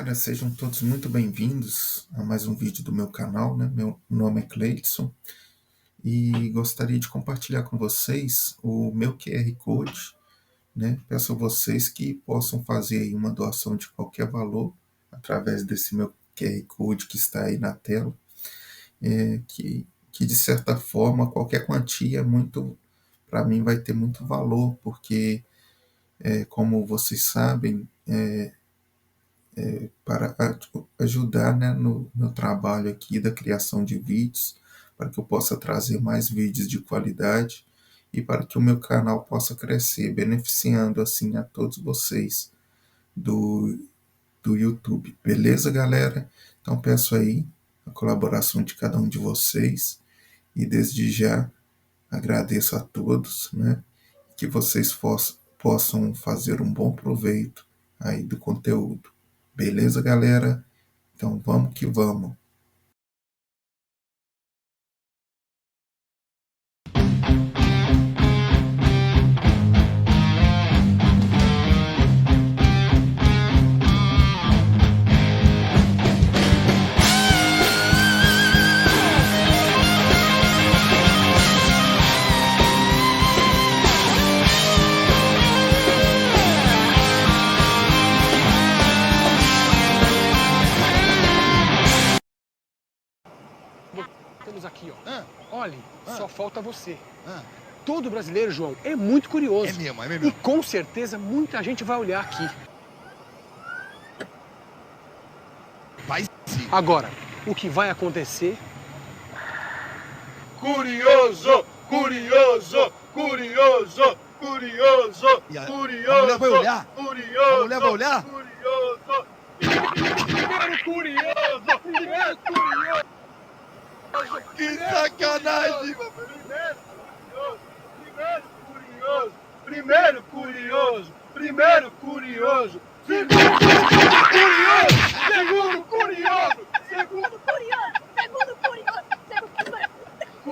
galera, sejam todos muito bem-vindos a mais um vídeo do meu canal, né? Meu nome é Cleidson e gostaria de compartilhar com vocês o meu QR Code, né? Peço a vocês que possam fazer aí uma doação de qualquer valor através desse meu QR Code que está aí na tela, que de certa forma qualquer quantia para mim vai ter muito valor, porque como vocês sabem, para ajudar, né, no meu trabalho aqui da criação de vídeos, para que eu possa trazer mais vídeos de qualidade e para que o meu canal possa crescer, beneficiando assim a todos vocês do, do YouTube. Beleza, galera? Então peço aí a colaboração de cada um de vocês e desde já agradeço a todos, né? Que vocês possam fazer um bom proveito aí do conteúdo. Beleza, galera? Então vamos que vamos. Temos aqui, ó. Olhe, só falta você. Todo brasileiro, João, é muito curioso. É mesmo. E com certeza muita gente vai olhar aqui. Vai sim. Agora, o que vai acontecer? Curioso, curioso, curioso, curioso, E a curioso. mulher vai olhar? Curioso. A mulher vai olhar? Curioso. Primeiro curioso, primeiro curioso. Que sacanagem! Primeiro curioso, primeiro curioso, segundo curioso, segundo curioso.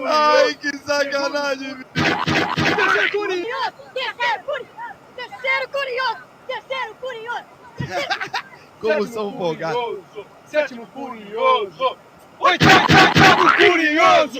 Ai, que sacanagem! Terceiro curioso. Como são folgados. Sétimo curioso. Oitavo curioso.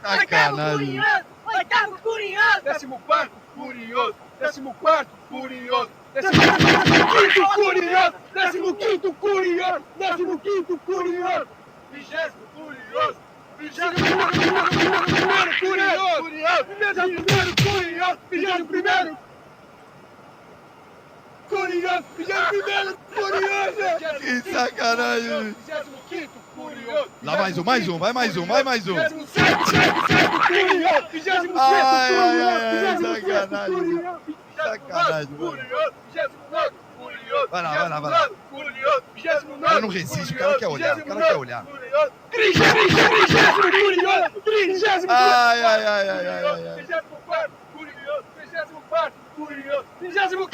Sacanagem. Oitavo curioso. 14º curioso. 14º curioso. 15º curioso. 15º curioso. 15º curioso. 20º curioso. 21º curioso. 21º curioso. 21º curioso. 21º curioso. Que sacanagem! 25º curioso. Lá mais um, vai mais um. 27º curioso. 26º Ai, curioso. sacanagem. Sacanagem, mano. Vai lá. O cara não resiste, o cara quer olhar. 30º curioso. Ai. 34º curioso. 34º curioso. 35º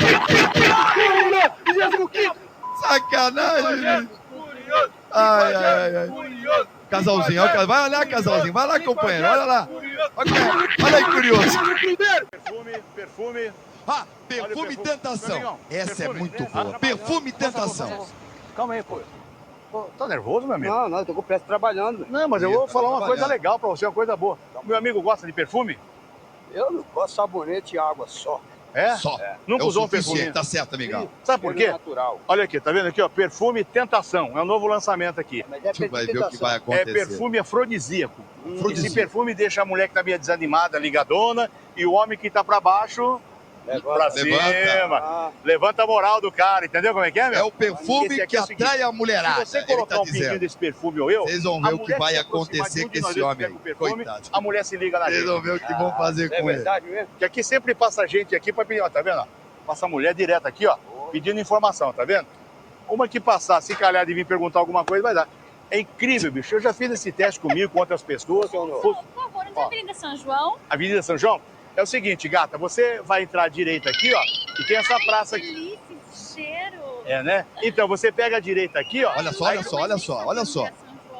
curioso. Sacanagem! Curioso. Ai. Curioso. Casalzinho, ó, vai olhar, casalzinho. Vai lá, companheiro, olha lá. Olha aí, curioso. Perfume. Ah, perfume tentação. Amigão, Essa é perfume. muito boa. Perfume tentação. Calma aí, pô. Pô, tá nervoso, meu amigo? Não, eu tô com pressa trabalhando. Não, mas eu vou falar uma coisa trabalhando. legal pra você, uma coisa boa. Meu amigo gosta de perfume? Eu não gosto de sabonete e água só. É? Só. Nunca É o usou um suficiente, perfume? tá certo, amigão. Sabe por Cheiro quê? natural. Olha aqui, tá vendo aqui, ó? Perfume Tentação. É um novo lançamento aqui. Mas é Tu vai ver o que vai É acontecer. perfume afrodisíaco. Afrodisíaco. Esse perfume deixa a mulher que tá meio desanimada, ligadona, e o homem que tá pra baixo, pra cima. Levanta a moral do cara, entendeu como é que é, meu? É o perfume Esse aqui que é o seguinte, atrai a mulherada. Se você Ele colocar tá um pinguinho dizendo. desse perfume ou eu, Vocês vão a ver o que mulher vai se aproximar acontecer de um com de nós esse dois homem que aí. pega o perfume, Coitado. a mulher se liga na Vocês gente. vão ver o que vão fazer É com ele. verdade mesmo? Que aqui sempre passa gente aqui pra pedir, ó, tá vendo? Ó? Passa mulher direto aqui, ó, pedindo informação, tá vendo? Uma que passar, se calhar de vir perguntar alguma coisa, vai dar. É incrível, bicho. Eu já fiz esse teste comigo, com outras pessoas. Por favor, onde é a Avenida São João? Avenida São João? É o seguinte, gata, você vai entrar à direita aqui, ó, e tem essa praça aqui. Delícia, esse cheiro. É, né? Então, você pega a direita aqui, ó. Olha só.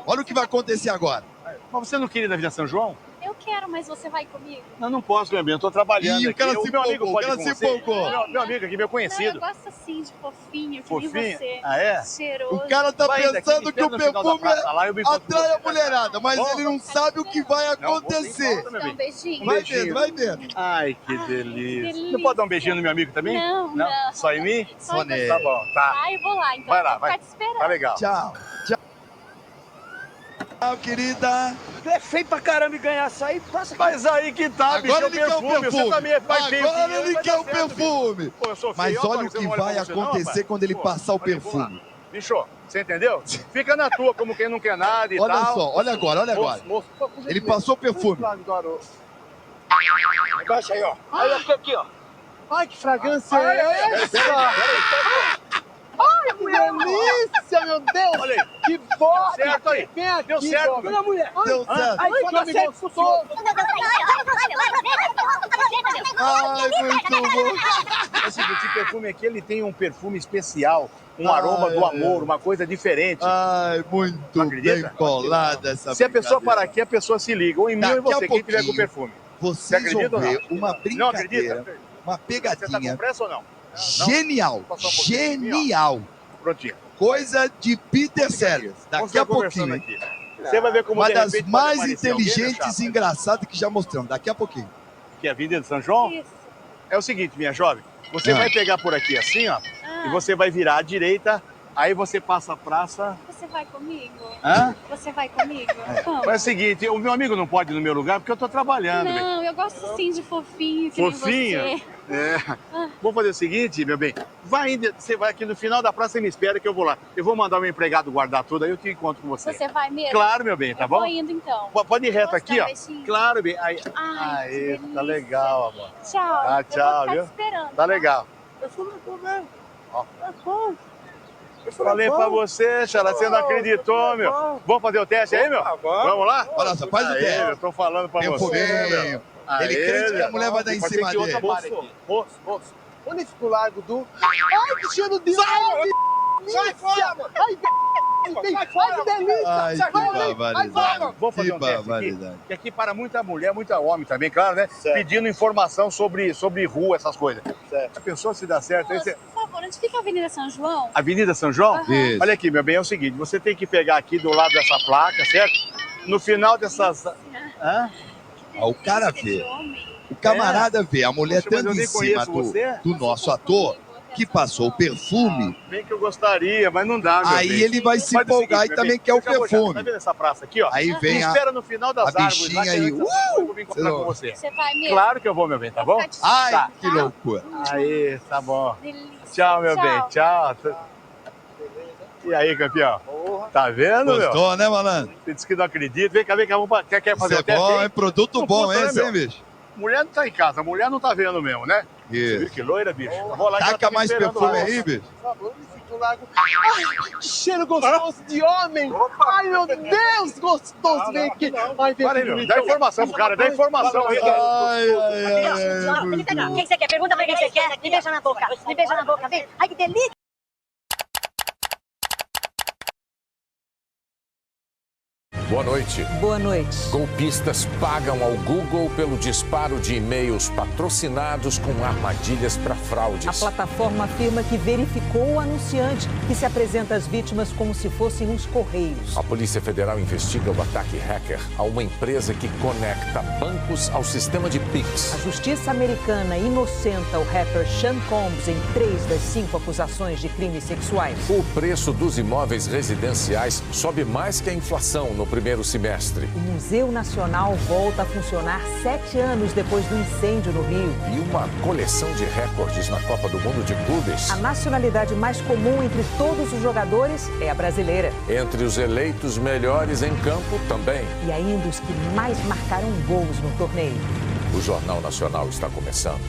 Olha o que vai acontecer agora. Mas você não queria ir na Avenida São João? Eu quero, mas você vai comigo? Não posso, meu bem, eu tô trabalhando Ih, o aqui. cara se meu amigo empolgou, pode o ir cara com se você? empolgou. Meu amigo aqui, meu Não, conhecido. eu gosto assim de fofinho, que nem Fofinho? você. Ah, é? Cheiroso. O cara tá Vai ainda aqui, pensando me que o espera no final da perfume praça lá, eu me encontro com atrai a você. mulherada, mas Bom, ele não sabe o que vai Não, você acontecer. encosta, meu Dá um bem. beijinho? Vai beijinho. vendo, vai vendo. Ai, que Ai, delícia. que delícia. Não pode dar um beijinho no meu amigo também? Não, não. Só em mim? Só em você. Tá bom, tá. Vai, eu vou lá, então. Vai lá, Vou vai. ficar te esperando. Tá legal. Tchau. Tchau, querida. É feio pra caramba e ganhar essa aí. Passa Mas aí que tá, bicho, Agora é o ele quer o perfume. perfume. Você também faz feio que Agora eu, ele vai quer dar o certo, bicho. perfume. Pô, eu sou Mas feio, olha rapaz, o você que não olha vai pra você, não, acontecer rapaz? quando ele Pô, passar o olha, vamos lá. perfume. Bicho, você entendeu? Fica na tua, como quem não quer nada e Olha tal. só, olha agora, olha agora. Moço, Ele passou o perfume. Baixa aí, ó. Aí aqui, ó. Ai, que fragrância é essa? Ai, que delícia, meu Deus! Olha aí. Que bosta! Certo aí. Vem aqui, Deu certo. Bob. Olha a mulher. Deu certo. Ai, que homem gostoso! Ai, muito bom. É o seguinte, esse perfume aqui, ele tem um perfume especial, um Ai, aroma do ai, amor, ai. uma coisa diferente. Ai, muito Acredita? bem colada essa Se a pessoa brincadeira. parar aqui, a pessoa se liga. Ou em mim ou em Daqui a você, quem tiver com pouquinho, perfume. Você Vocês vão acredita ou ver não? uma Não brincadeira, acredita? uma Você tá pegadinha com pressa ou não? genial, Passar um pouquinho de mim, ó. genial. Prontinho. Coisa de Peter Sellers. Vamos Daqui ficar a conversando pouquinho. aqui. Você vai ver como Uma de das repente, pode mais aparecer alguém, meu inteligentes chapa. e engraçadas que já mostramos. Daqui a pouquinho. Que é a Avenida de São João? Isso. É o seguinte, minha jovem. Você Ah. vai pegar por aqui assim, ó. Ah, E você vai virar à direita. Aí você passa a praça. Você vai comigo? Hã? Você vai comigo? Vamos. Mas é o seguinte, o meu amigo não pode ir no meu lugar porque eu tô trabalhando, velho. Não, eu gosto sim de fofinho, que Fofinho? nem você. É. Vamos fazer o seguinte, meu bem. Vai indo, você vai aqui no final da praça e me espera que eu vou lá. Eu vou mandar o meu empregado guardar tudo, aí eu te encontro com você. Você vai mesmo? Claro, meu bem, tá eu bom? vou indo então. Pode ir reto Posso aqui, dar um ó. beijinho? Claro, bem. Aí, Ai, que aí tá delícia. legal, amor. Tchau. Tá, Eu tchau, vou ficar viu? te esperando. Tá legal. Perfume é bom mesmo. Ó. É bom. Perfume Falei é bom. pra você, Xará, você não acreditou, meu. Vamos fazer o teste aí, meu? Opa, vamos. Vamos lá? Olha só, faz o Aí, teste. eu tô falando pra você, Perfuminho. meu. Ele crente que a mulher vai dar em Pode ser cima que outra dele. pare aqui. Moço, onde fica o largo do... Ai, que cheiro de... Sai fora, mano! Ai, que delícia! Ai, Sai que fora, barbaridade. Vamos fazer Que um teste aqui. barbaridade. Que aqui para muita mulher, muita homem também, claro, né? Pedindo informação sobre rua, essas coisas. Certo. A pessoa se dá certo. Aí Moço, você... por favor, onde fica a Avenida São João? Avenida São João? Aham. Isso. Olha aqui, meu bem, é o seguinte, você tem que pegar aqui do lado dessa placa, certo? No final dessas... Hã? Ah, o cara Delícia de vê. homem. O camarada vê a mulher Poxa, mas estando eu em nem cima conheço você. do nosso ator, que passou o perfume, Bem que eu gostaria, mas não dá, meu aí bem. ele vai se Faz o seguinte, empolgar e meu também bem, quer o eu já vou já. Tá perfume. vendo essa praça aqui, ó? Aí Me vem espera no final das a árvores. bichinha lá, que aí. antes eu vou me encontrar com você. Você vai mesmo? Claro que eu vou, meu bem, tá bom? Vou ficar te Ai, Tá. que loucura. Aí, tá bom. Delícia. Tchau, meu bem, tchau. E aí, campeão? Tá vendo, meu? Gostou, né, malandro? Você disse que não acredita. Vem cá, vamos quer fazer Isso é o teste bom, aí? é produto Não bom, custa, né, esse, meu? hein, bicho? Mulher não tá em casa, mulher não tá vendo mesmo, né? Você viu Isso. que loira, bicho? Eu vou lá que ela Taca tá me mais esperando perfume lá. aí, bicho. Por favor, onde fica o largo... Ai, que cheiro gostoso de homem! Ai, meu Deus, gostoso! Vem aqui! Ai, vem Para aí, aqui! meu. Dá informação pro cara, dá informação aí. Ai, ai, ai, O muito que bom. você quer? Pergunta pra quem você quer. Me beija na boca. Me beija na boca, vem. Ai, que delícia. Boa noite. Boa noite. Golpistas pagam ao Google pelo disparo de e-mails patrocinados com armadilhas para A fraudes. plataforma afirma que verificou o anunciante, que se apresenta às vítimas como se fossem os correios. A Polícia Federal investiga o ataque hacker a uma empresa que conecta bancos ao sistema de A Pix. justiça americana inocenta o rapper Sean Combs em 3 das 5 acusações de crimes sexuais. O preço dos imóveis residenciais sobe mais que a inflação no primeiro semestre. O Museu Nacional volta a funcionar 7 anos depois do incêndio no Rio. E uma coleção de recordes na Copa do Mundo de Clubes. A nacionalidade mais comum entre todos os jogadores é a brasileira. Entre os eleitos melhores em campo também. E ainda os que mais marcaram gols no torneio. O Jornal Nacional está começando.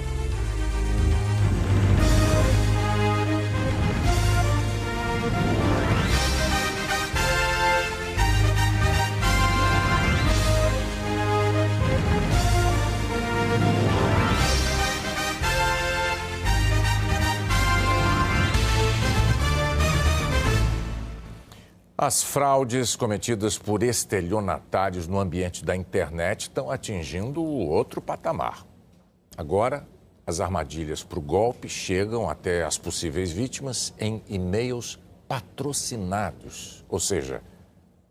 As fraudes cometidas por estelionatários no ambiente da internet estão atingindo outro patamar. Agora, as armadilhas para o golpe chegam até as possíveis vítimas em e-mails patrocinados. Ou seja,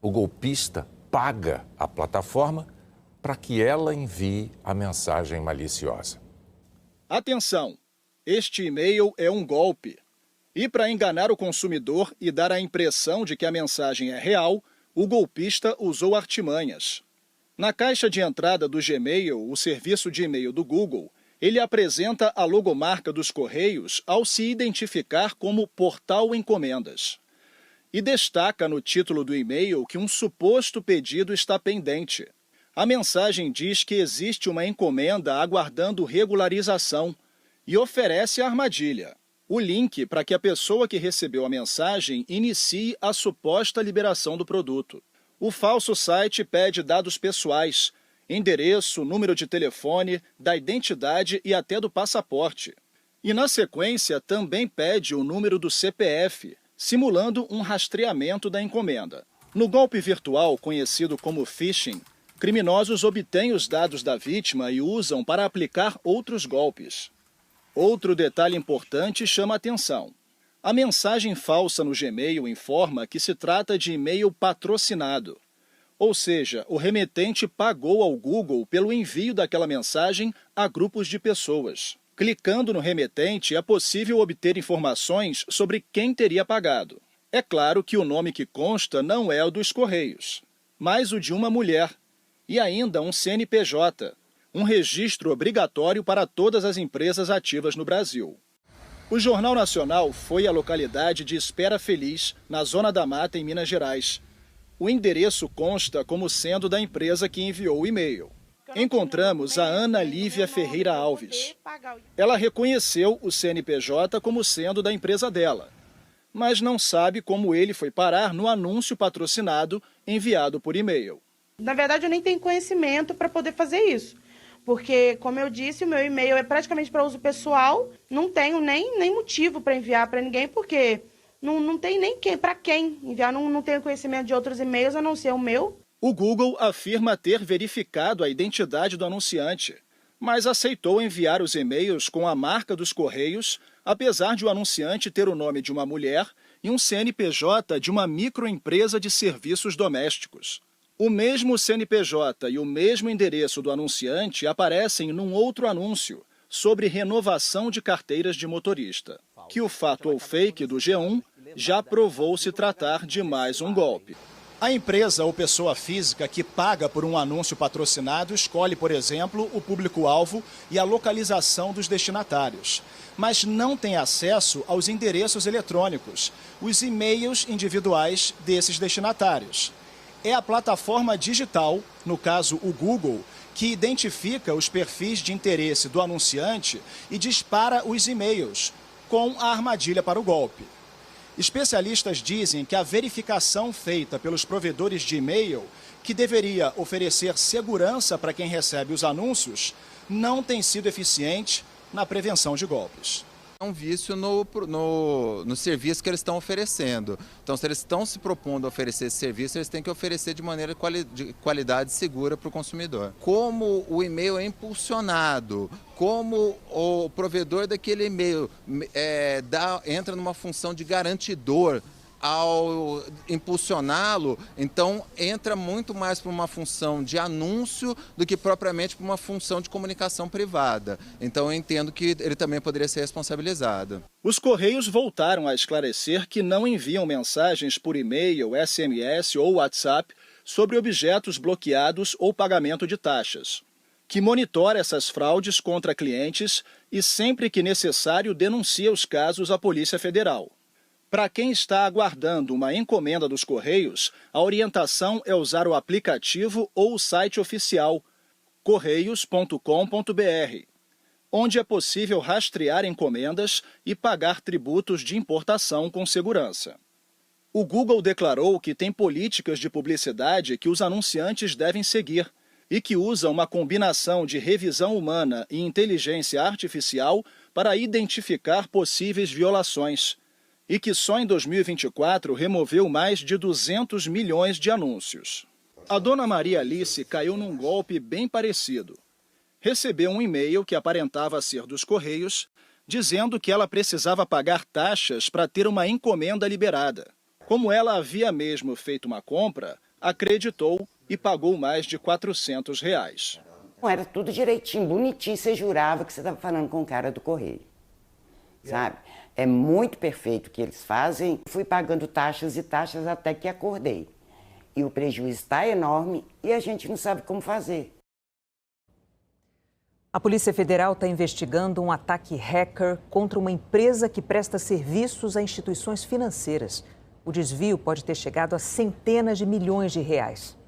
o golpista paga a plataforma para que ela envie a mensagem maliciosa. Atenção! Este e-mail é um golpe. E para enganar o consumidor e dar a impressão de que a mensagem é real, o golpista usou artimanhas. Na caixa de entrada do Gmail, o serviço de e-mail do Google, ele apresenta a logomarca dos Correios ao se identificar como Portal Encomendas. E destaca no título do e-mail que um suposto pedido está pendente. A mensagem diz que existe uma encomenda aguardando regularização e oferece a armadilha. O link para que a pessoa que recebeu a mensagem inicie a suposta liberação do produto. O falso site pede dados pessoais, endereço, número de telefone, da identidade e até do passaporte. E na sequência também pede o número do CPF, simulando um rastreamento da encomenda. No golpe virtual, conhecido como phishing, criminosos obtêm os dados da vítima e usam para aplicar outros golpes. Outro detalhe importante chama a atenção. A mensagem falsa no Gmail informa que se trata de e-mail patrocinado. Ou seja, o remetente pagou ao Google pelo envio daquela mensagem a grupos de pessoas. Clicando no remetente, é possível obter informações sobre quem teria pagado. É claro que o nome que consta não é o dos Correios, mas o de uma mulher. E ainda um CNPJ. Um registro obrigatório para todas as empresas ativas no Brasil. O Jornal Nacional foi à localidade de Espera Feliz, na Zona da Mata, em Minas Gerais. O endereço consta como sendo da empresa que enviou o e-mail. Encontramos a Ana Lívia Ferreira Alves. Ela reconheceu o CNPJ como sendo da empresa dela, mas não sabe como ele foi parar no anúncio patrocinado enviado por e-mail. Na verdade, eu nem tenho conhecimento para poder fazer isso. Porque, como eu disse, o meu e-mail é praticamente para uso pessoal, não tenho nem motivo para enviar para ninguém, porque não tem nem para quem enviar, não tenho conhecimento de outros e-mails a não ser o meu. O Google afirma ter verificado a identidade do anunciante, mas aceitou enviar os e-mails com a marca dos Correios, apesar de o anunciante ter o nome de uma mulher e um CNPJ de uma microempresa de serviços domésticos. O mesmo CNPJ e o mesmo endereço do anunciante aparecem num outro anúncio sobre renovação de carteiras de motorista, que o fato ou fake do G1 já provou se tratar de mais um golpe. A empresa ou pessoa física que paga por um anúncio patrocinado escolhe, por exemplo, o público-alvo e a localização dos destinatários, mas não tem acesso aos endereços eletrônicos, os e-mails individuais desses destinatários. É a plataforma digital, no caso o Google, que identifica os perfis de interesse do anunciante e dispara os e-mails, com a armadilha para o golpe. Especialistas dizem que a verificação feita pelos provedores de e-mail, que deveria oferecer segurança para quem recebe os anúncios, não tem sido eficiente na prevenção de golpes. É um vício no serviço que eles estão oferecendo. Então, se eles estão se propondo a oferecer esse serviço, eles têm que oferecer de maneira de qualidade segura para o consumidor. Como o e-mail é impulsionado, como o provedor daquele e-mail entra numa função de garantidor ao impulsioná-lo, então entra muito mais para uma função de anúncio do que propriamente para uma função de comunicação privada. Então eu entendo que ele também poderia ser responsabilizado. Os Correios voltaram a esclarecer que não enviam mensagens por e-mail, SMS ou WhatsApp sobre objetos bloqueados ou pagamento de taxas, que monitora essas fraudes contra clientes e sempre que necessário denuncia os casos à Polícia Federal. Para quem está aguardando uma encomenda dos Correios, a orientação é usar o aplicativo ou o site oficial correios.com.br, onde é possível rastrear encomendas e pagar tributos de importação com segurança. O Google declarou que tem políticas de publicidade que os anunciantes devem seguir e que usa uma combinação de revisão humana e inteligência artificial para identificar possíveis violações. e que só em 2024 removeu mais de 200 milhões de anúncios. A dona Maria Alice caiu num golpe bem parecido. Recebeu um e-mail que aparentava ser dos Correios, dizendo que ela precisava pagar taxas para ter uma encomenda liberada. Como ela havia mesmo feito uma compra, acreditou e pagou mais de R$400. Era tudo direitinho, bonitinho, você jurava que você estava falando com o cara do Correio, sabe? É muito perfeito o que eles fazem. Fui pagando taxas e taxas até que acordei. E o prejuízo está enorme e a gente não sabe como fazer. A Polícia Federal está investigando um ataque hacker contra uma empresa que presta serviços a instituições financeiras. O desvio pode ter chegado a centenas de milhões de reais.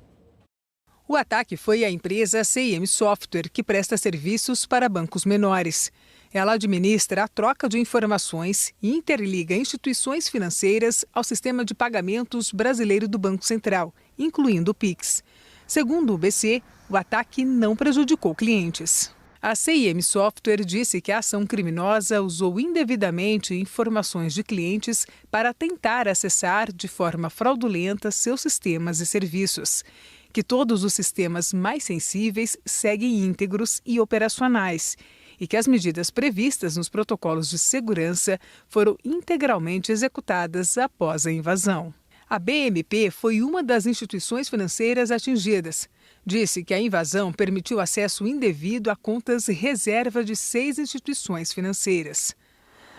O ataque foi à empresa CIM Software, que presta serviços para bancos menores. Ela administra a troca de informações e interliga instituições financeiras ao sistema de pagamentos brasileiro do Banco Central, incluindo o Pix. Segundo o BC, o ataque não prejudicou clientes. A CIM Software disse que a ação criminosa usou indevidamente informações de clientes para tentar acessar de forma fraudulenta seus sistemas e serviços. Que todos os sistemas mais sensíveis seguem íntegros e operacionais e que as medidas previstas nos protocolos de segurança foram integralmente executadas após a invasão. A BMP foi uma das instituições financeiras atingidas. Disse que a invasão permitiu acesso indevido a contas reserva de 6 instituições financeiras.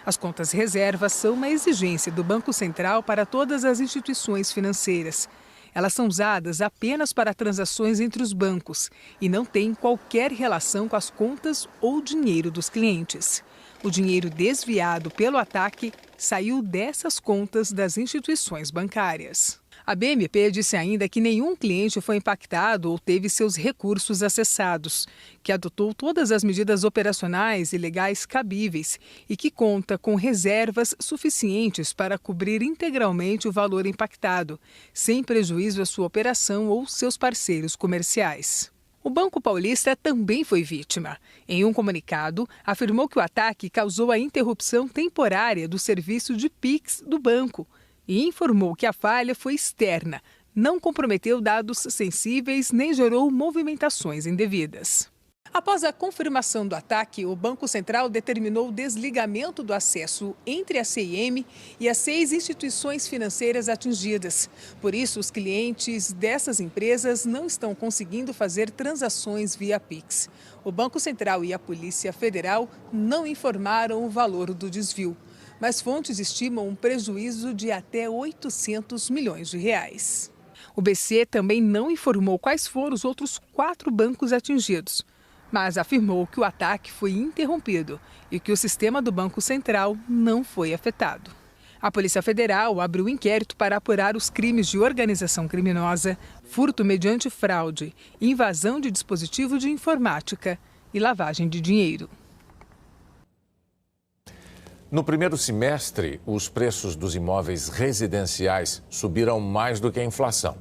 As contas reserva são uma exigência do Banco Central para todas as instituições financeiras. Elas são usadas apenas para transações entre os bancos e não têm qualquer relação com as contas ou dinheiro dos clientes. O dinheiro desviado pelo ataque saiu dessas contas das instituições bancárias. A BMP disse ainda que nenhum cliente foi impactado ou teve seus recursos acessados, que adotou todas as medidas operacionais e legais cabíveis e que conta com reservas suficientes para cobrir integralmente o valor impactado, sem prejuízo à sua operação ou seus parceiros comerciais. O Banco Paulista também foi vítima. Em um comunicado, afirmou que o ataque causou a interrupção temporária do serviço de Pix do banco e informou que a falha foi externa, não comprometeu dados sensíveis nem gerou movimentações indevidas. Após a confirmação do ataque, o Banco Central determinou o desligamento do acesso entre a CIM e as 6 instituições financeiras atingidas. Por isso, os clientes dessas empresas não estão conseguindo fazer transações via Pix. O Banco Central e a Polícia Federal não informaram o valor do desvio, mas fontes estimam um prejuízo de até 800 milhões de reais. O BC também não informou quais foram os outros 4 bancos atingidos, mas afirmou que o ataque foi interrompido e que o sistema do Banco Central não foi afetado. A Polícia Federal abriu inquérito para apurar os crimes de organização criminosa, furto mediante fraude, invasão de dispositivo de informática e lavagem de dinheiro. No primeiro semestre, os preços dos imóveis residenciais subiram mais do que a inflação.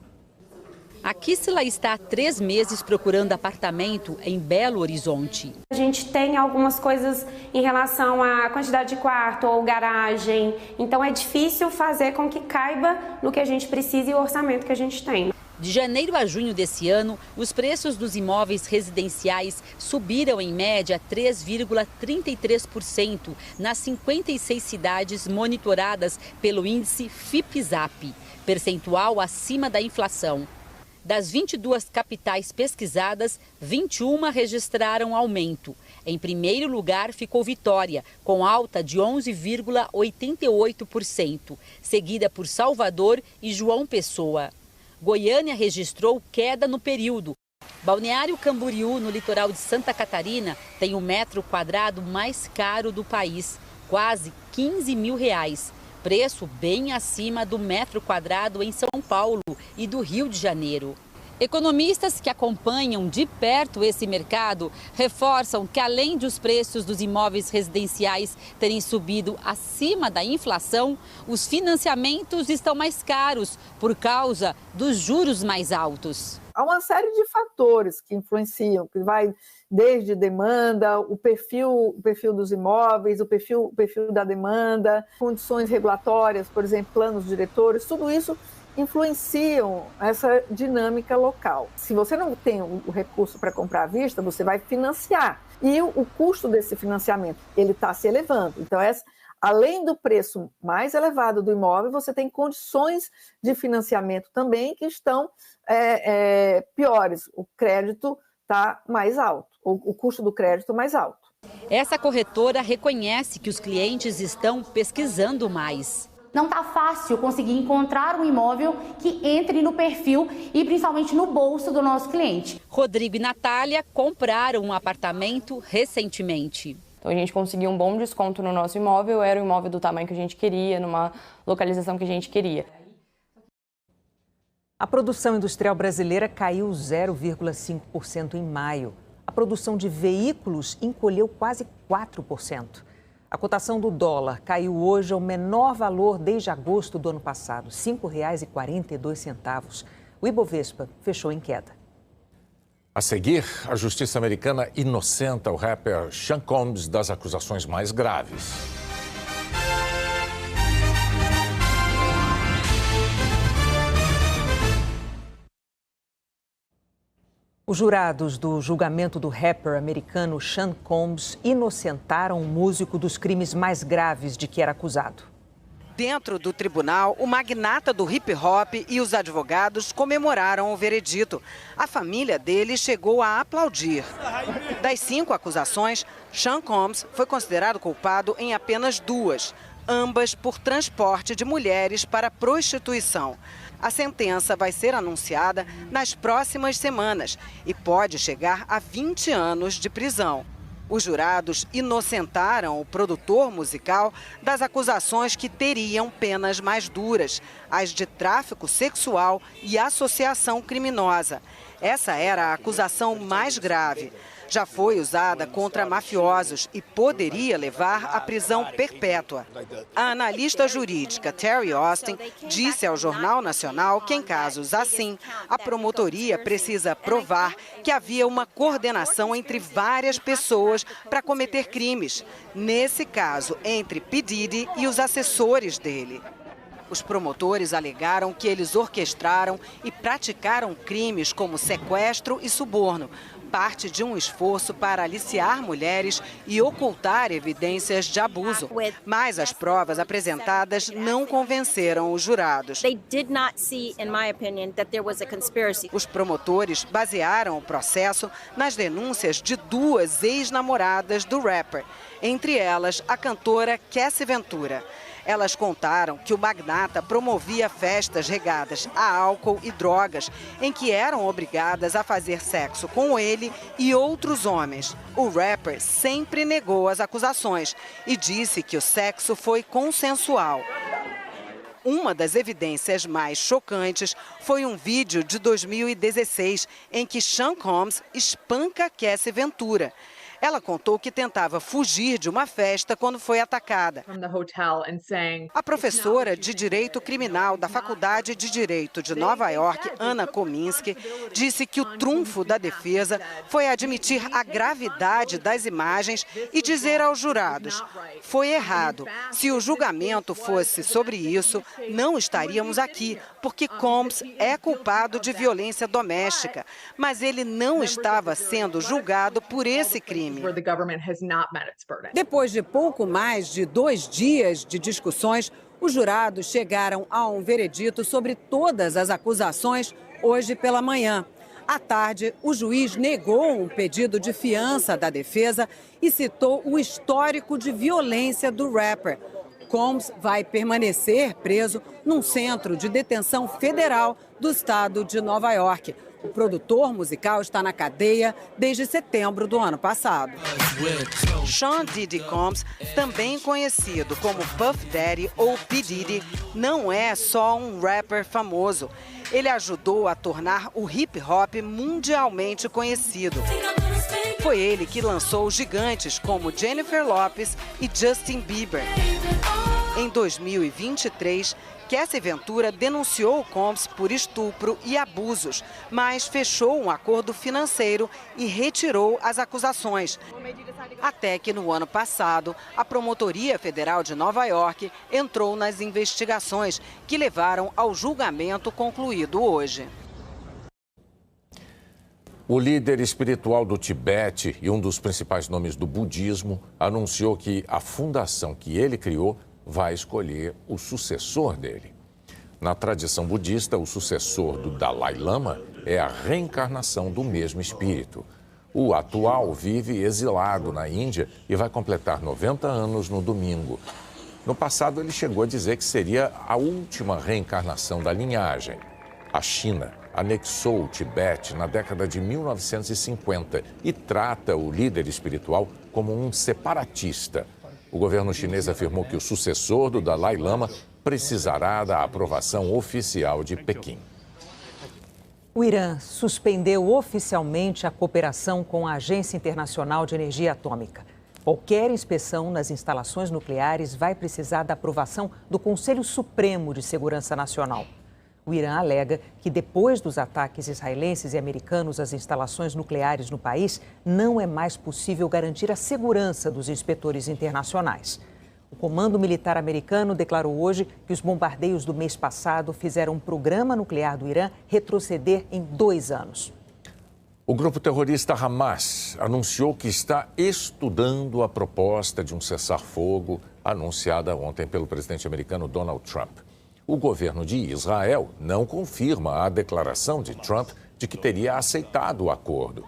A Kissela está há 3 meses procurando apartamento em Belo Horizonte. A gente tem algumas coisas em relação à quantidade de quarto ou garagem, então é difícil fazer com que caiba no que a gente precisa e o orçamento que a gente tem. De janeiro a junho desse ano, os preços dos imóveis residenciais subiram em média 3,33% nas 56 cidades monitoradas pelo índice FIPZAP, percentual acima da inflação. Das 22 capitais pesquisadas, 21 registraram aumento. Em primeiro lugar ficou Vitória, com alta de 11,88%, seguida por Salvador e João Pessoa. Goiânia registrou queda no período. Balneário Camboriú, no litoral de Santa Catarina, tem o metro quadrado mais caro do país, quase R$15 mil. Preço bem acima do metro quadrado em São Paulo e do Rio de Janeiro. Economistas que acompanham de perto esse mercado reforçam que, além de os preços dos imóveis residenciais terem subido acima da inflação, os financiamentos estão mais caros por causa dos juros mais altos. Há uma série de fatores que influenciam, que vai desde demanda, o perfil dos imóveis, o perfil da demanda, condições regulatórias, por exemplo, planos diretores, tudo isso influenciam essa dinâmica local. Se você não tem o recurso para comprar à vista, você vai financiar. E o custo desse financiamento, ele está se elevando. Então, além do preço mais elevado do imóvel, você tem condições de financiamento também que estão piores. O crédito está mais alto, o custo do crédito mais alto. Essa corretora reconhece que os clientes estão pesquisando mais. Não está fácil conseguir encontrar um imóvel que entre no perfil e principalmente no bolso do nosso cliente. Rodrigo e Natália compraram um apartamento recentemente. Então a gente conseguiu um bom desconto no nosso imóvel, era um imóvel do tamanho que a gente queria, numa localização que a gente queria. A produção industrial brasileira caiu 0,5% em maio. A produção de veículos encolheu quase 4%. A cotação do dólar caiu hoje ao menor valor desde agosto do ano passado, R$ 5,42. O Ibovespa fechou em queda. A seguir, a justiça americana inocenta o rapper Sean Combs das acusações mais graves. Os jurados do julgamento do rapper americano Sean Combs inocentaram o músico dos crimes mais graves de que era acusado. Dentro do tribunal, o magnata do hip-hop e os advogados comemoraram o veredito. A família dele chegou a aplaudir. Das 5 acusações, Sean Combs foi considerado culpado em apenas 2, ambas por transporte de mulheres para prostituição. A sentença vai ser anunciada nas próximas semanas e pode chegar a 20 anos de prisão. Os jurados inocentaram o produtor musical das acusações que teriam penas mais duras, as de tráfico sexual e associação criminosa. Essa era a acusação mais grave. Já foi usada contra mafiosos e poderia levar à prisão perpétua. A analista jurídica Terry Austin disse ao Jornal Nacional que, em casos assim, a promotoria precisa provar que havia uma coordenação entre várias pessoas para cometer crimes. Nesse caso, entre P. Diddy e os assessores dele. Os promotores alegaram que eles orquestraram e praticaram crimes como sequestro e suborno, parte de um esforço para aliciar mulheres e ocultar evidências de abuso. Mas as provas apresentadas não convenceram os jurados. Os promotores basearam o processo nas denúncias de 2 ex-namoradas do rapper, entre elas a cantora Cassie Ventura. Elas contaram que o magnata promovia festas regadas a álcool e drogas, em que eram obrigadas a fazer sexo com ele e outros homens. O rapper sempre negou as acusações e disse que o sexo foi consensual. Uma das evidências mais chocantes foi um vídeo de 2016 em que Sean Combs espanca Cassie Ventura. Ela contou que tentava fugir de uma festa quando foi atacada. A professora de Direito Criminal da Faculdade de Direito de Nova York, Anna Kominsky, disse que o trunfo da defesa foi admitir a gravidade das imagens e dizer aos jurados: foi errado. Se o julgamento fosse sobre isso, não estaríamos aqui, porque Combs é culpado de violência doméstica, mas ele não estava sendo julgado por esse crime. Depois de pouco mais de 2 dias de discussões, os jurados chegaram a um veredito sobre todas as acusações hoje pela manhã. À tarde, o juiz negou um pedido de fiança da defesa e citou o histórico de violência do rapper. Combs vai permanecer preso num centro de detenção federal do estado de Nova York. O produtor musical está na cadeia desde setembro do ano passado. Sean Diddy Combs, também conhecido como Puff Daddy ou P. Diddy, não é só um rapper famoso. Ele ajudou a tornar o hip hop mundialmente conhecido. Foi ele que lançou gigantes como Jennifer Lopez e Justin Bieber. Em 2023, Cassie Ventura denunciou Combs por estupro e abusos, mas fechou um acordo financeiro e retirou as acusações. Até que no ano passado, a Promotoria Federal de Nova York entrou nas investigações que levaram ao julgamento concluído hoje. O líder espiritual do Tibete e um dos principais nomes do budismo anunciou que a fundação que ele criou vai escolher o sucessor dele. Na tradição budista, o sucessor do Dalai Lama é a reencarnação do mesmo espírito. O atual vive exilado na Índia e vai completar 90 anos no domingo. No passado, ele chegou a dizer que seria a última reencarnação da linhagem. A China anexou o Tibete na década de 1950 e trata o líder espiritual como um separatista. O governo chinês afirmou que o sucessor do Dalai Lama precisará da aprovação oficial de Pequim. O Irã suspendeu oficialmente a cooperação com a Agência Internacional de Energia Atômica. Qualquer inspeção nas instalações nucleares vai precisar da aprovação do Conselho Supremo de Segurança Nacional. O Irã alega que depois dos ataques israelenses e americanos às instalações nucleares no país, não é mais possível garantir a segurança dos inspetores internacionais. O Comando Militar americano declarou hoje que os bombardeios do mês passado fizeram um programa nuclear do Irã retroceder em 2 anos. O grupo terrorista Hamas anunciou que está estudando a proposta de um cessar-fogo anunciada ontem pelo presidente americano Donald Trump. O governo de Israel não confirma a declaração de Trump de que teria aceitado o acordo.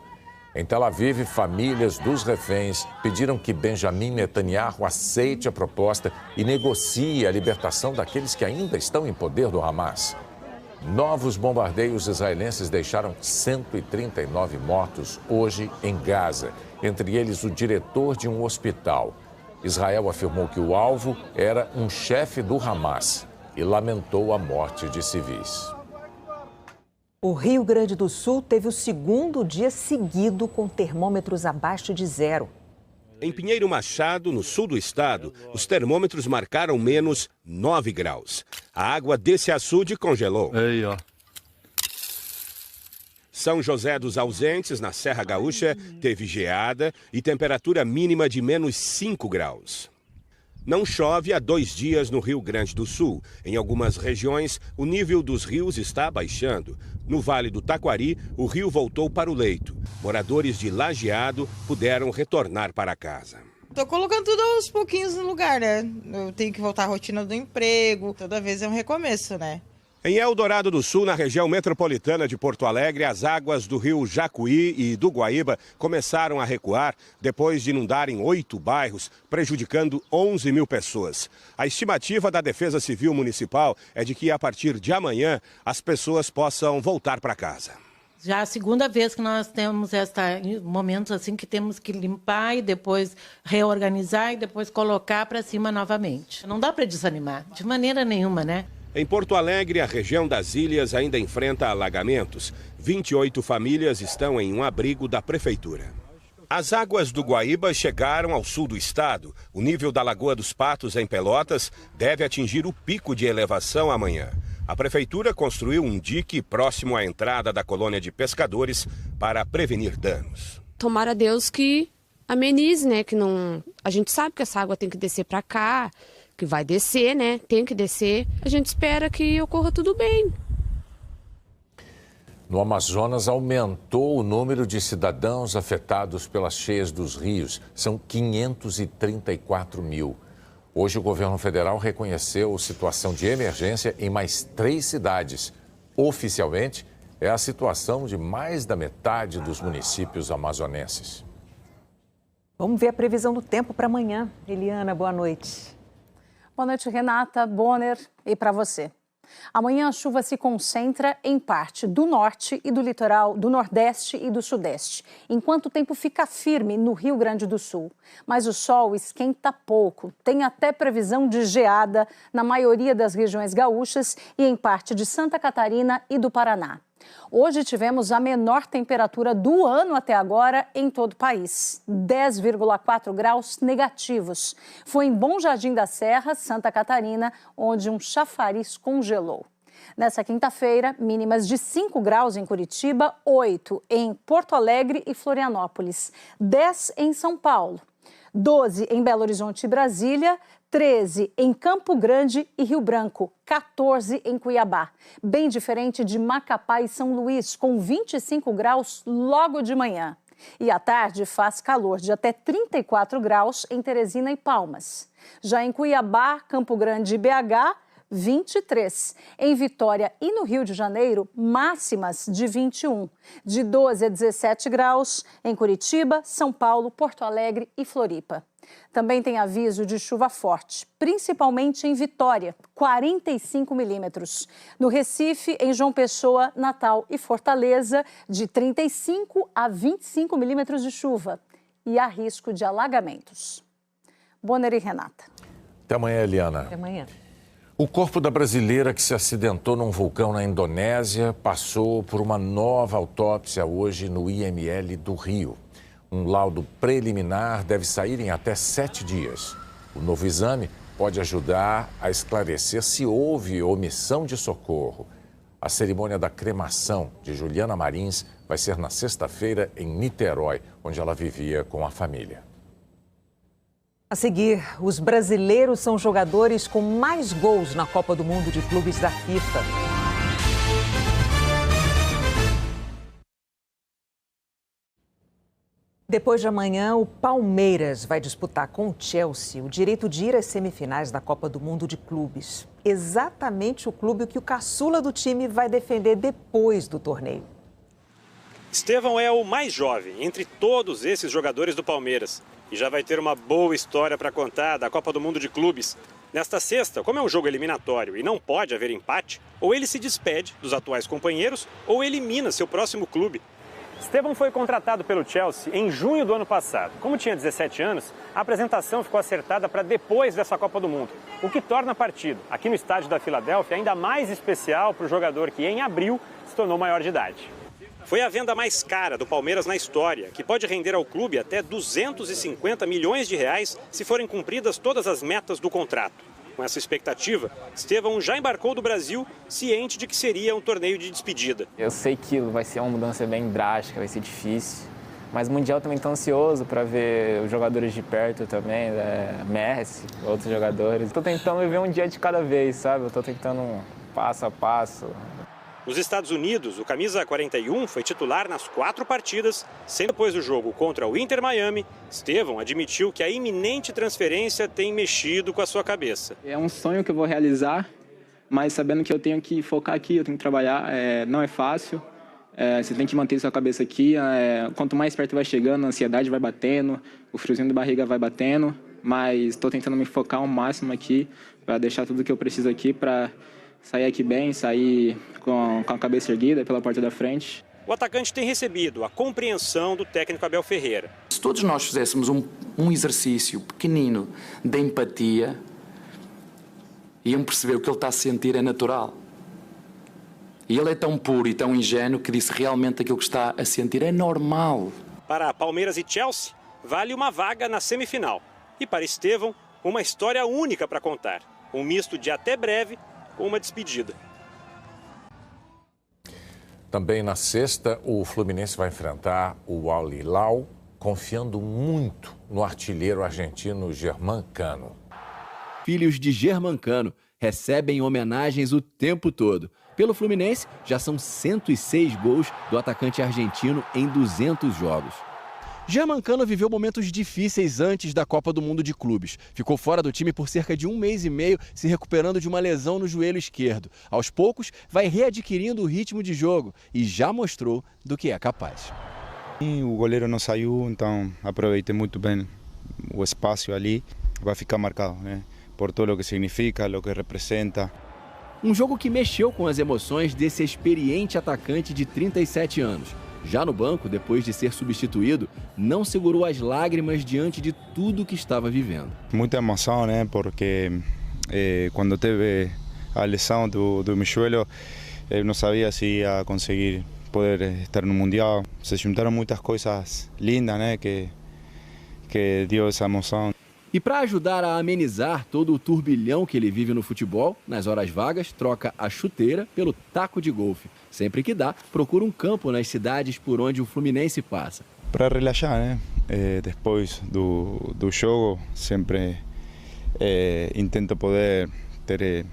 Em Tel Aviv, famílias dos reféns pediram que Benjamin Netanyahu aceite a proposta e negocie a libertação daqueles que ainda estão em poder do Hamas. Novos bombardeios israelenses deixaram 139 mortos hoje em Gaza, entre eles o diretor de um hospital. Israel afirmou que o alvo era um chefe do Hamas e lamentou a morte de civis. O Rio Grande do Sul teve o segundo dia seguido com termômetros abaixo de zero. Em Pinheiro Machado, no sul do estado, os termômetros marcaram menos 9 graus. A água desse açude congelou. Aí, ó. São José dos Ausentes, na Serra Gaúcha, teve geada e temperatura mínima de menos 5 graus. Não chove há 2 dias no Rio Grande do Sul. Em algumas regiões, o nível dos rios está baixando. No Vale do Taquari, o rio voltou para o leito. Moradores de Lajeado puderam retornar para casa. Tô colocando tudo aos pouquinhos no lugar, né? Eu tenho que voltar à rotina do emprego. Toda vez é um recomeço, né? Em Eldorado do Sul, na região metropolitana de Porto Alegre, as águas do rio Jacuí e do Guaíba começaram a recuar depois de inundarem 8 bairros, prejudicando 11 mil pessoas. A estimativa da Defesa Civil Municipal é de que, a partir de amanhã, as pessoas possam voltar para casa. Já a segunda vez que nós temos momentos assim que temos que limpar e depois reorganizar e depois colocar para cima novamente. Não dá para desanimar, de maneira nenhuma, né? Em Porto Alegre, a região das ilhas ainda enfrenta alagamentos. 28 famílias estão em um abrigo da prefeitura. As águas do Guaíba chegaram ao sul do estado. O nível da Lagoa dos Patos, em Pelotas, deve atingir o pico de elevação amanhã. A prefeitura construiu um dique próximo à entrada da colônia de pescadores para prevenir danos. Tomara a Deus que amenize, né? Que não... A gente sabe que essa água tem que descer para cá, que vai descer, né? Tem que descer. A gente espera que ocorra tudo bem. No Amazonas, aumentou o número de cidadãos afetados pelas cheias dos rios. São 534 mil. Hoje, o governo federal reconheceu situação de emergência em mais 3 cidades. Oficialmente, é a situação de mais da metade dos municípios amazonenses. Vamos ver a previsão do tempo para amanhã. Eliana, boa noite. Boa noite, Renata, Bonner, e para você. Amanhã a chuva se concentra em parte do norte e do litoral, do nordeste e do sudeste, enquanto o tempo fica firme no Rio Grande do Sul. Mas o sol esquenta pouco, tem até previsão de geada na maioria das regiões gaúchas e em parte de Santa Catarina e do Paraná. Hoje tivemos a menor temperatura do ano até agora em todo o país, 10,4 graus negativos. Foi em Bom Jardim da Serra, Santa Catarina, onde um chafariz congelou. Nessa quinta-feira, mínimas de 5 graus em Curitiba, 8 em Porto Alegre e Florianópolis, 10 em São Paulo, 12 em Belo Horizonte e Brasília, 13 em Campo Grande e Rio Branco, 14 em Cuiabá. Bem diferente de Macapá e São Luís, com 25 graus logo de manhã. E à tarde faz calor de até 34 graus em Teresina e Palmas. Já em Cuiabá, Campo Grande e BH, 23. Em Vitória e no Rio de Janeiro, máximas de 21. De 12 a 17 graus em Curitiba, São Paulo, Porto Alegre e Floripa. Também tem aviso de chuva forte, principalmente em Vitória, 45 milímetros. No Recife, em João Pessoa, Natal e Fortaleza, de 35 a 25 milímetros de chuva. E há risco de alagamentos. Bonner e Renata. Até amanhã, Eliana. Até amanhã. O corpo da brasileira que se acidentou num vulcão na Indonésia passou por uma nova autópsia hoje no IML do Rio. Um laudo preliminar deve sair em até 7 dias. O novo exame pode ajudar a esclarecer se houve omissão de socorro. A cerimônia da cremação de Juliana Marins vai ser na sexta-feira em Niterói, onde ela vivia com a família. A seguir, os brasileiros são jogadores com mais gols na Copa do Mundo de Clubes da FIFA. Depois de amanhã, o Palmeiras vai disputar com o Chelsea o direito de ir às semifinais da Copa do Mundo de Clubes. Exatamente o clube que o caçula do time vai defender depois do torneio. Estevão é o mais jovem entre todos esses jogadores do Palmeiras e já vai ter uma boa história para contar da Copa do Mundo de Clubes. Nesta sexta, como é um jogo eliminatório e não pode haver empate, ou ele se despede dos atuais companheiros ou elimina seu próximo clube. Estevão foi contratado pelo Chelsea em junho do ano passado. Como tinha 17 anos, a apresentação ficou acertada para depois dessa Copa do Mundo, o que torna a partida, aqui no estádio da Filadélfia, ainda mais especial para o jogador que, em abril, se tornou maior de idade. Foi a venda mais cara do Palmeiras na história, que pode render ao clube até 250 milhões de reais se forem cumpridas todas as metas do contrato. Com essa expectativa, Estevão já embarcou do Brasil, ciente de que seria um torneio de despedida. Eu sei que vai ser uma mudança bem drástica, vai ser difícil, mas o Mundial também estou ansioso para ver os jogadores de perto também, Messi, outros jogadores. Estou tentando viver um dia de cada vez, sabe? Eu estou tentando passo a passo. Nos Estados Unidos, o camisa 41 foi titular nas 4 partidas, sendo depois do jogo contra o Inter Miami, Estevão admitiu que a iminente transferência tem mexido com a sua cabeça. É um sonho que eu vou realizar, mas sabendo que eu tenho que focar aqui, eu tenho que trabalhar, não é fácil. Você tem que manter sua cabeça aqui, quanto mais perto vai chegando, a ansiedade vai batendo, o friozinho da barriga vai batendo, mas estou tentando me focar ao máximo aqui, para deixar tudo que eu preciso aqui para sair aqui bem, sair com a cabeça erguida pela porta da frente. O atacante tem recebido a compreensão do técnico Abel Ferreira. Se todos nós fizéssemos um exercício pequenino de empatia, iam perceber o que ele está a sentir é natural. E ele é tão puro e tão ingênuo que disse realmente aquilo que está a sentir é normal. Para Palmeiras e Chelsea, vale uma vaga na semifinal. E para Estevão, uma história única para contar. Um misto de até breve com uma despedida. Também na sexta, o Fluminense vai enfrentar o Al Hilal, confiando muito no artilheiro argentino Germancano. Filhos de Germancano recebem homenagens o tempo todo. Pelo Fluminense, já são 106 gols do atacante argentino em 200 jogos. Germancano viveu momentos difíceis antes da Copa do Mundo de Clubes. Ficou fora do time por cerca de 1 mês e meio, se recuperando de uma lesão no joelho esquerdo. Aos poucos, vai readquirindo o ritmo de jogo e já mostrou do que é capaz. O goleiro não saiu, então aproveitei muito bem o espaço ali. Vai ficar marcado, né? Por tudo o que significa, o que representa. Um jogo que mexeu com as emoções desse experiente atacante de 37 anos. Já no banco, depois de ser substituído, não segurou as lágrimas diante de tudo que estava vivendo. Muita emoção, né? Porque quando teve a lesão do meu joelho, eu não sabia se ia conseguir poder estar no Mundial. Se juntaram muitas coisas lindas, né? Que deu essa emoção. E para ajudar a amenizar todo o turbilhão que ele vive no futebol, nas horas vagas, troca a chuteira pelo taco de golfe. Sempre que dá, procura um campo nas cidades por onde o Fluminense passa. Para relaxar, né? Depois do jogo, sempre intento poder ter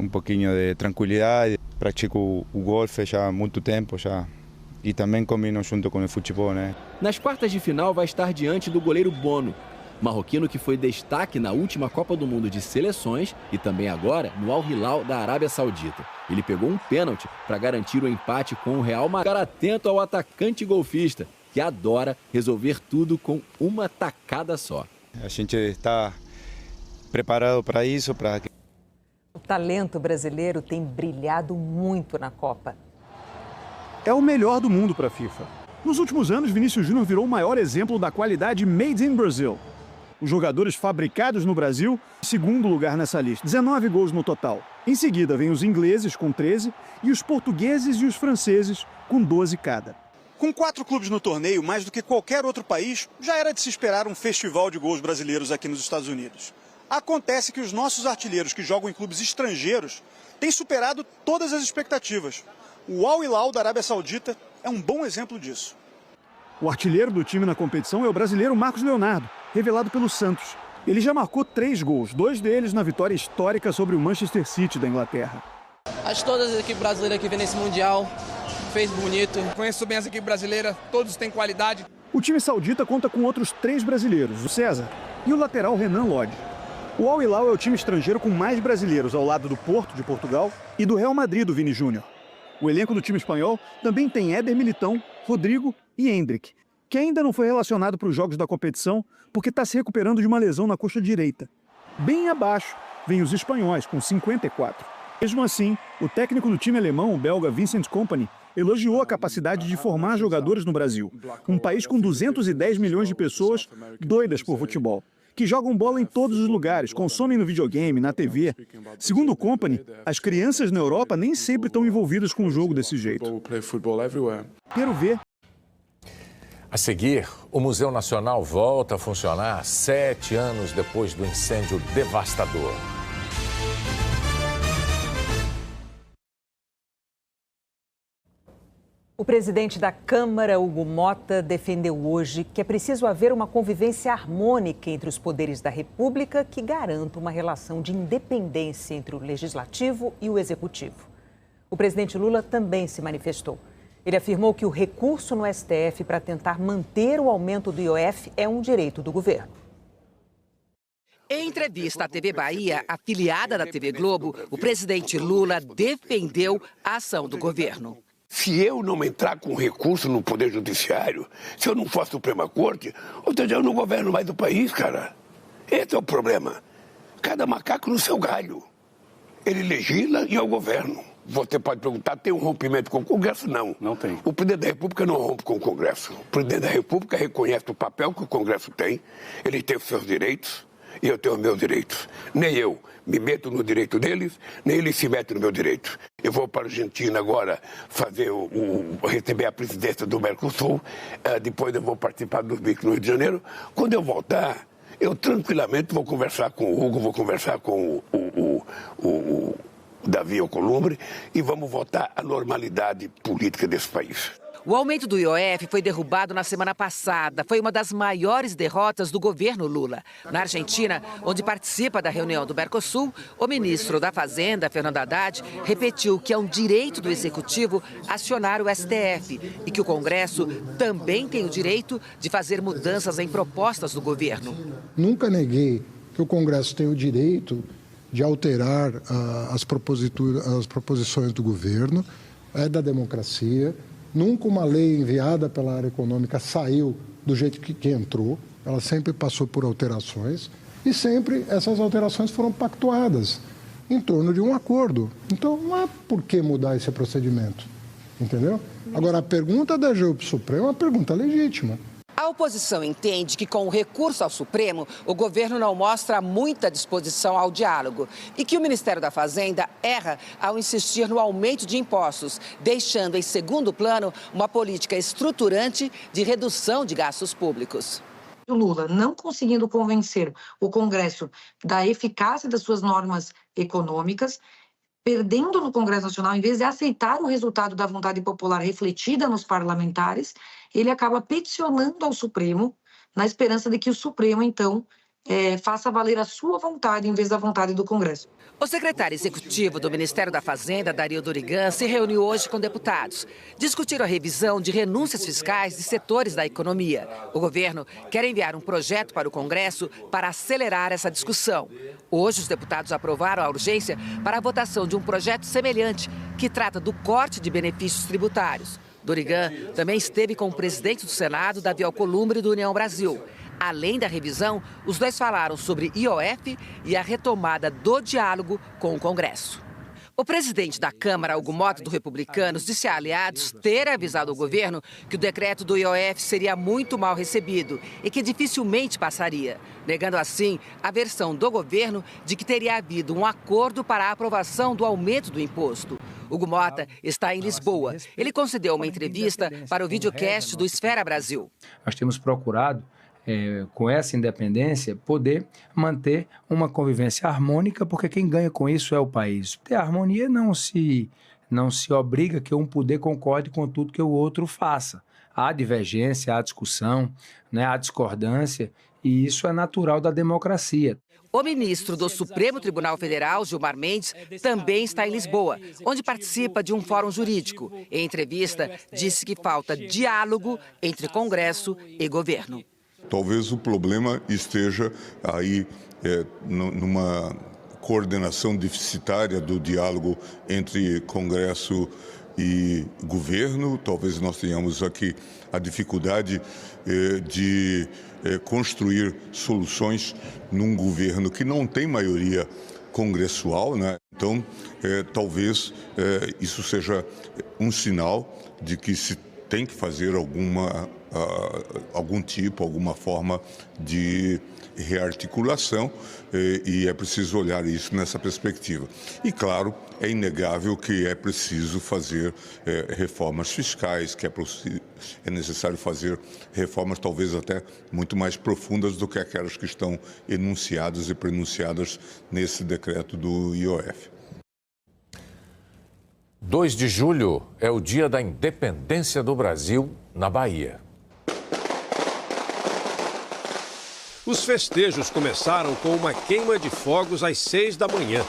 um pouquinho de tranquilidade. Pratico o golfe já há muito tempo já. E também combino junto com o futebol, né? Nas quartas de final vai estar diante do goleiro Bono, marroquino que foi destaque na última Copa do Mundo de Seleções e também agora no Al Hilal da Arábia Saudita. Ele pegou um pênalti para garantir o empate com o Real Madrid. Ficar atento ao atacante golfista, que adora resolver tudo com uma tacada só. A gente está preparado para isso. O talento brasileiro tem brilhado muito na Copa. É o melhor do mundo para a FIFA. Nos últimos anos, Vinícius Júnior virou o maior exemplo da qualidade made in Brazil. Os jogadores fabricados no Brasil, segundo lugar nessa lista, 19 gols no total. Em seguida, vem os ingleses com 13 e os portugueses e os franceses com 12 cada. Com 4 clubes no torneio, mais do que qualquer outro país, já era de se esperar um festival de gols brasileiros aqui nos Estados Unidos. Acontece que os nossos artilheiros que jogam em clubes estrangeiros têm superado todas as expectativas. O Al Hilal da Arábia Saudita é um bom exemplo disso. O artilheiro do time na competição é o brasileiro Marcos Leonardo, revelado pelo Santos. Ele já marcou 3 gols, 2 deles na vitória histórica sobre o Manchester City da Inglaterra. Acho que todas as equipes brasileiras que vêm nesse Mundial fez bonito. Conheço bem as equipes brasileiras, todos têm qualidade. O time saudita conta com outros 3 brasileiros, o César e o lateral Renan Lodge. O Al Hilal é o time estrangeiro com mais brasileiros ao lado do Porto, de Portugal, e do Real Madrid, do Vini Júnior. O elenco do time espanhol também tem Éder Militão, Rodrigo e Endrick, que ainda não foi relacionado para os jogos da competição porque está se recuperando de uma lesão na coxa direita. Bem abaixo vem os espanhóis, com 54. Mesmo assim, o técnico do time alemão, o belga Vincent Kompany, elogiou a capacidade de formar jogadores no Brasil, um país com 210 milhões de pessoas doidas por futebol, que jogam bola em todos os lugares, consomem no videogame, na TV. Segundo o Kompany, as crianças na Europa nem sempre estão envolvidas com o jogo desse jeito. Quero ver. A seguir, o Museu Nacional volta a funcionar 7 anos depois do incêndio devastador. O presidente da Câmara, Hugo Mota, defendeu hoje que é preciso haver uma convivência harmônica entre os poderes da República que garanta uma relação de independência entre o Legislativo e o Executivo. O presidente Lula também se manifestou. Ele afirmou que o recurso no STF para tentar manter o aumento do IOF é um direito do governo. Em entrevista à TV Bahia, afiliada da TV Globo, o presidente Lula defendeu a ação do governo. Se eu não entrar com recurso no Poder Judiciário, se eu não for a Suprema Corte, ou seja, eu não governo mais do país, cara. Esse é o problema. Cada macaco no seu galho. Ele legisla e é o governo. Você pode perguntar, tem um rompimento com o Congresso? Não. Não tem. O presidente da República não rompe com o Congresso. O presidente da República reconhece o papel que o Congresso tem, ele tem os seus direitos e eu tenho os meus direitos. Nem eu me meto no direito deles, nem eles se metem no meu direito. Eu vou para a Argentina agora receber a presidência do Mercosul, depois eu vou participar dos BRICS no Rio de Janeiro. Quando eu voltar, eu tranquilamente vou conversar com o Hugo, vou conversar com o Davi Alcolumbre e vamos voltar à normalidade política desse país. O aumento do IOF foi derrubado na semana passada. Foi uma das maiores derrotas do governo Lula. Na Argentina, onde participa da reunião do Mercosul, o ministro da Fazenda, Fernando Haddad, repetiu que é um direito do Executivo acionar o STF e que o Congresso também tem o direito de fazer mudanças em propostas do governo. Nunca neguei que o Congresso tem o direito de alterar as proposições do governo, é da democracia. Nunca uma lei enviada pela área econômica saiu do jeito que entrou, ela sempre passou por alterações e sempre essas alterações foram pactuadas. em torno de um acordo. Então, não há por que mudar esse procedimento, entendeu? Agora, a pergunta da AGU para o Supremo é uma pergunta legítima. A oposição entende que, com o recurso ao Supremo, o governo não mostra muita disposição ao diálogo e que o Ministério da Fazenda erra ao insistir no aumento de impostos, deixando em segundo plano uma política estruturante de redução de gastos públicos. O Lula não conseguindo convencer o Congresso da eficácia das suas normas econômicas, perdendo no Congresso Nacional, em vez de aceitar o resultado da vontade popular refletida nos parlamentares, ele acaba peticionando ao Supremo, na esperança de que o Supremo, então, faça valer a sua vontade em vez da vontade do Congresso. O secretário executivo do Ministério da Fazenda, Dario Dorigan, se reuniu hoje com deputados. Discutiram a revisão de renúncias fiscais de setores da economia. O governo quer enviar um projeto para o Congresso para acelerar essa discussão. Hoje, os deputados aprovaram a urgência para a votação de um projeto semelhante, que trata do corte de benefícios tributários. Dorigan também esteve com o presidente do Senado, Davi Alcolumbre, do União Brasil. Além da revisão, os dois falaram sobre IOF e a retomada do diálogo com o Congresso. O presidente da Câmara, Hugo Mota, do Republicanos, disse a aliados ter avisado o governo que o decreto do IOF seria muito mal recebido e que dificilmente passaria, negando assim a versão do governo de que teria havido um acordo para a aprovação do aumento do imposto. Hugo Mota está em Lisboa. Ele concedeu uma entrevista para o videocast do Esfera Brasil. Nós temos procurado, com essa independência, poder manter uma convivência harmônica, porque quem ganha com isso é o país. Ter harmonia não se obriga que um poder concorde com tudo que o outro faça. Há divergência, há discussão, né, há discordância, e isso é natural da democracia. O ministro do Supremo Tribunal Federal, Gilmar Mendes, também está em Lisboa, onde participa de um fórum jurídico. Em entrevista, disse que falta diálogo entre Congresso e governo. Talvez o problema esteja aí numa coordenação deficitária do diálogo entre Congresso e governo. Talvez nós tenhamos aqui a dificuldade de construir soluções num governo que não tem maioria congressual, né? Então, talvez isso seja um sinal de que se tem que fazer alguma forma de rearticulação e é preciso olhar isso nessa perspectiva. E, claro, é inegável que é preciso fazer reformas fiscais, que é necessário fazer reformas talvez até muito mais profundas do que aquelas que estão enunciadas e pronunciadas nesse decreto do IOF. 2 de julho é o dia da independência do Brasil na Bahia. Os festejos começaram com uma queima de fogos às 6 da manhã.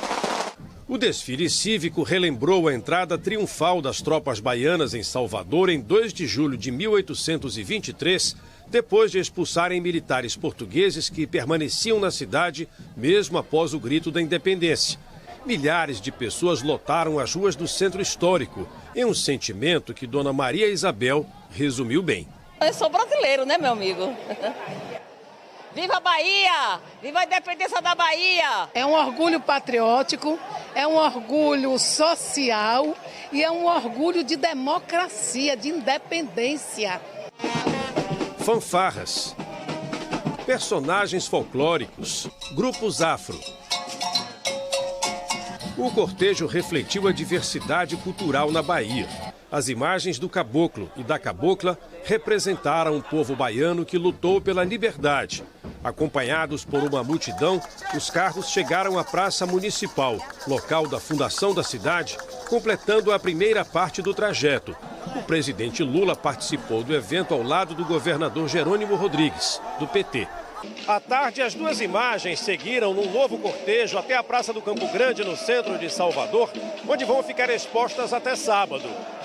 O desfile cívico relembrou a entrada triunfal das tropas baianas em Salvador em 2 de julho de 1823, depois de expulsarem militares portugueses que permaneciam na cidade mesmo após o grito da independência. Milhares de pessoas lotaram as ruas do centro histórico, em um sentimento que Dona Maria Isabel resumiu bem. Eu sou brasileiro, né, meu amigo? Viva a Bahia! Viva a independência da Bahia! É um orgulho patriótico, é um orgulho social e é um orgulho de democracia, de independência. Fanfarras, personagens folclóricos, grupos afro. O cortejo refletiu a diversidade cultural na Bahia. As imagens do caboclo e da cabocla representaram o povo baiano que lutou pela liberdade. Acompanhados por uma multidão, os carros chegaram à Praça Municipal, local da fundação da cidade, completando a primeira parte do trajeto. O presidente Lula participou do evento ao lado do governador Jerônimo Rodrigues, do PT. À tarde, as duas imagens seguiram num novo cortejo até a Praça do Campo Grande, no centro de Salvador, onde vão ficar expostas até sábado.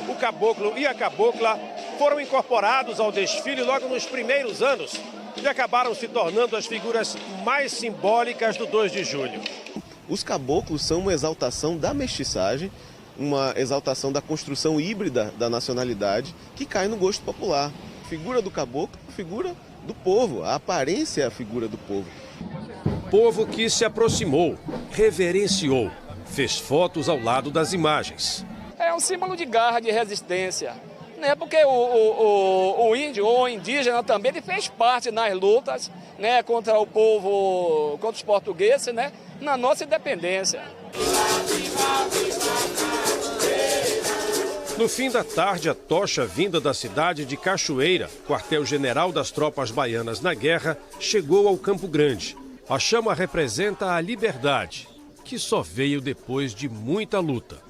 O caboclo e a cabocla foram incorporados ao desfile logo nos primeiros anos e acabaram se tornando as figuras mais simbólicas do 2 de julho. Os caboclos são uma exaltação da mestiçagem, uma exaltação da construção híbrida da nacionalidade que cai no gosto popular. A figura do caboclo, a figura do povo, a aparência é a figura do povo. Povo que se aproximou, reverenciou, fez fotos ao lado das imagens. É um símbolo de garra, de resistência, né? Porque o índio ou o indígena também ele fez parte nas lutas, né, contra o povo, contra os portugueses, né, na nossa independência. No fim da tarde, a tocha vinda da cidade de Cachoeira, quartel-general das tropas baianas na guerra, chegou ao Campo Grande. A chama representa a liberdade, que só veio depois de muita luta.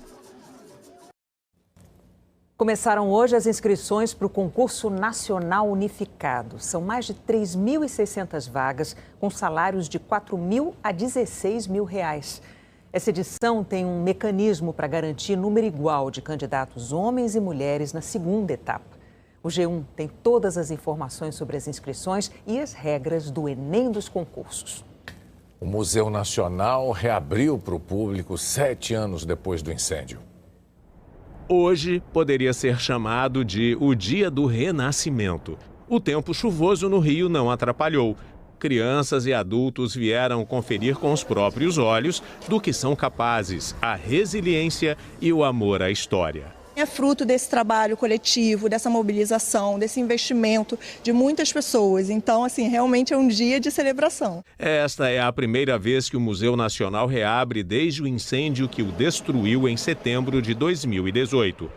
Começaram hoje as inscrições para o concurso nacional unificado. São mais de 3.600 vagas, com salários de R$ 4.000 a R$ 16.000. Essa edição tem um mecanismo para garantir número igual de candidatos homens e mulheres na segunda etapa. O G1 tem todas as informações sobre as inscrições e as regras do Enem dos concursos. O Museu Nacional reabriu para o público 7 anos depois do incêndio. Hoje poderia ser chamado de o Dia do Renascimento. O tempo chuvoso no Rio não atrapalhou. Crianças e adultos vieram conferir com os próprios olhos do que são capazes a resiliência e o amor à história. É fruto desse trabalho coletivo, dessa mobilização, desse investimento de muitas pessoas. Então, assim, realmente é um dia de celebração. Esta é a primeira vez que o Museu Nacional reabre desde o incêndio que o destruiu em setembro de 2018.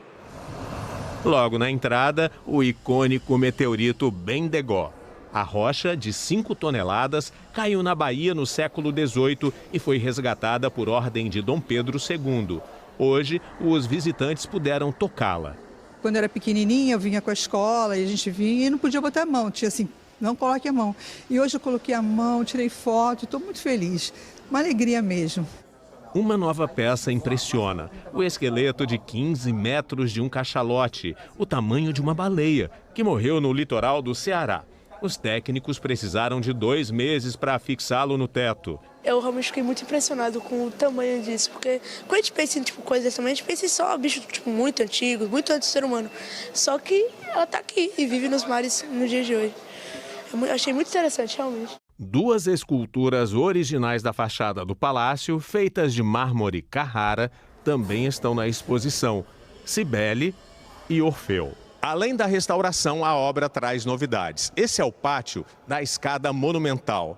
Logo na entrada, o icônico meteorito Bendegó. A rocha, de 5 toneladas, caiu na Bahia no século XVIII e foi resgatada por ordem de Dom Pedro II. Hoje, os visitantes puderam tocá-la. Quando eu era pequenininha, eu vinha com a escola e a gente vinha e não podia botar a mão. Tinha assim, não coloque a mão. E hoje eu coloquei a mão, tirei foto, estou muito feliz. Uma alegria mesmo. Uma nova peça impressiona. O esqueleto de 15 metros de um cachalote, o tamanho de uma baleia, que morreu no litoral do Ceará. Os técnicos precisaram de 2 meses para fixá-lo no teto. Eu realmente fiquei muito impressionado com o tamanho disso, porque quando a gente pensa em coisas desse tamanho, a gente pensa em só bicho muito antigo, muito antes do ser humano. Só que ela está aqui e vive nos mares no dia de hoje. Eu achei muito interessante, realmente. 2 esculturas originais da fachada do palácio, feitas de mármore Carrara, também estão na exposição. Cibele e Orfeu. Além da restauração, a obra traz novidades. Esse é o pátio da escada monumental.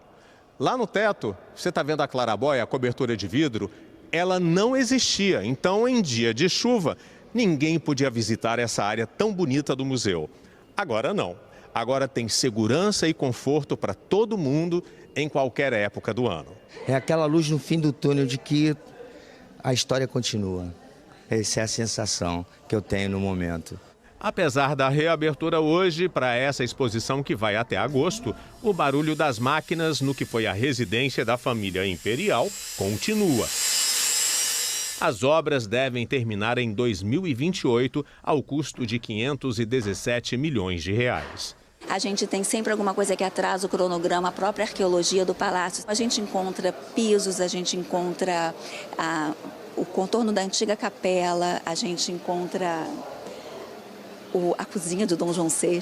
Lá no teto, você está vendo a clarabóia, a cobertura de vidro? Ela não existia, então em dia de chuva, ninguém podia visitar essa área tão bonita do museu. Agora não. Agora tem segurança e conforto para todo mundo em qualquer época do ano. É aquela luz no fim do túnel de que a história continua. Essa é a sensação que eu tenho no momento. Apesar da reabertura hoje para essa exposição que vai até agosto, o barulho das máquinas no que foi a residência da família imperial continua. As obras devem terminar em 2028 ao custo de 517 milhões de reais. A gente tem sempre alguma coisa que atrasa o cronograma, a própria arqueologia do palácio. A gente encontra pisos, a gente encontra o contorno da antiga capela, a gente encontra a cozinha de Dom João VI.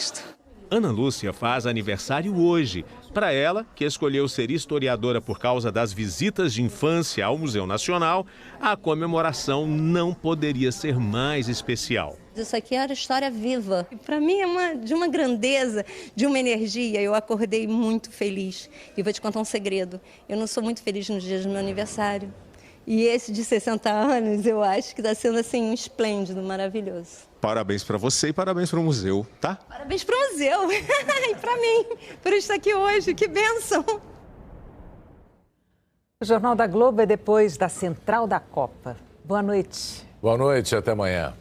Ana Lúcia faz aniversário hoje. Para ela, que escolheu ser historiadora por causa das visitas de infância ao Museu Nacional, a comemoração não poderia ser mais especial. Isso aqui era história viva. Para mim é de uma grandeza, de uma energia. Eu acordei muito feliz. E vou te contar um segredo. Eu não sou muito feliz nos dias do meu aniversário. E esse de 60 anos, eu acho que está sendo assim um esplêndido, maravilhoso. Parabéns para você e parabéns para o museu, tá? Parabéns para o museu e para mim, por estar aqui hoje. Que bênção! O Jornal da Globo é depois da Central da Copa. Boa noite. Boa noite, até amanhã.